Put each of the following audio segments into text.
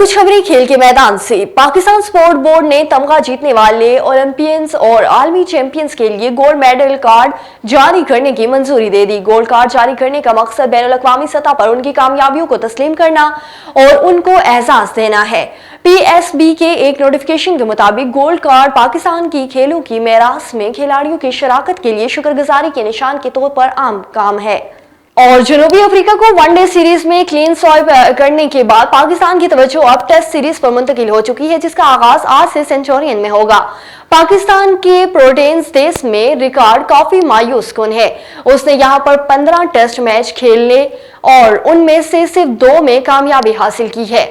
कुछ खबरें खेल के मैदान से। पाकिस्तान स्पोर्ट बोर्ड ने तमगा जीतने वाले ओलंपियंस और आलमी चैंपियंस के लिए गोल्ड मेडल कार्ड जारी करने की मंजूरी दे दी। गोल्ड कार्ड जारी करने का मकसद बैनुल अक़वामी सतह पर उनकी कामयाबियों को तस्लीम करना और उनको एजाज देना है। PSB के एक नोटिफिकेशन के मुताबिक गोल्ड कार्ड पाकिस्तान की खेलों की मैरास में खिलाड़ियों की शराकत के लिए शुक्रगुजारी के निशान के तौर पर आम काम है। और जनूबी अफ्रीका को वनडे सीरीज में क्लीन स्वाइप करने के बाद पाकिस्तान की तवज्जो अब टेस्ट सीरीज पर मुंतकिल हो चुकी है, जिसका आगाज आज से सेंचुरियन में होगा। पाकिस्तान के प्रोडेंस देश में रिकॉर्ड काफी मायूस कुन है। उसने यहां पर 15 टेस्ट मैच खेलने और उनमें से सिर्फ 2 में कामयाबी हासिल की है।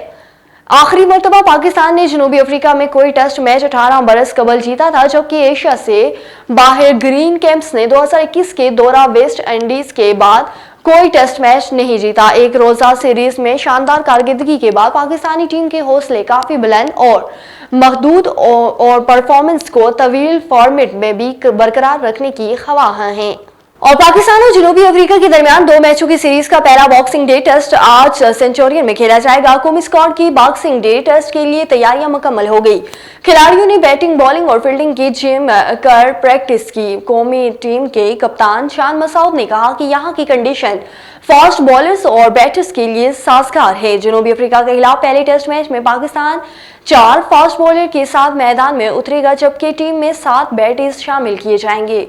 आखिरी मरतबा पाकिस्तान ने जनूबी अफ्रीका में कोई टेस्ट मैच 18 बरस कबल जीता था, जबकि एशिया से बाहर ग्रीन कैंप्स ने 2021 के दौरा वेस्ट इंडीज के बाद कोई टेस्ट मैच नहीं जीता। एक रोजा सीरीज में शानदार कारकर्दगी के बाद पाकिस्तानी टीम के हौसले काफी बुलंद और महदूद और परफॉर्मेंस को तवील फॉर्मेट में भी बरकरार रखने की ख्वाह हैं। और पाकिस्तान और जनूबी अफ्रीका के दरमियान 2 मैचों की सीरीज का पहला बॉक्सिंग डे टेस्ट आज सेंचुरियन में खेला जाएगा। कौमी स्क्वाड की बॉक्सिंग डे टेस्ट के लिए तैयारियां मुकम्मल हो गई। खिलाड़ियों ने बैटिंग, बॉलिंग और फील्डिंग की जिम कर प्रैक्टिस की। कौमी टीम के कप्तान शान मसूद ने कहा कि यहाँ की कंडीशन फास्ट बॉलर्स और बैटर्स के लिए साजगार है। जनूबी अफ्रीका के खिलाफ पहले टेस्ट मैच में पाकिस्तान 4 फास्ट बॉलर के साथ मैदान में उतरेगा, जबकि टीम में 7 बैटर्स शामिल किए जाएंगे।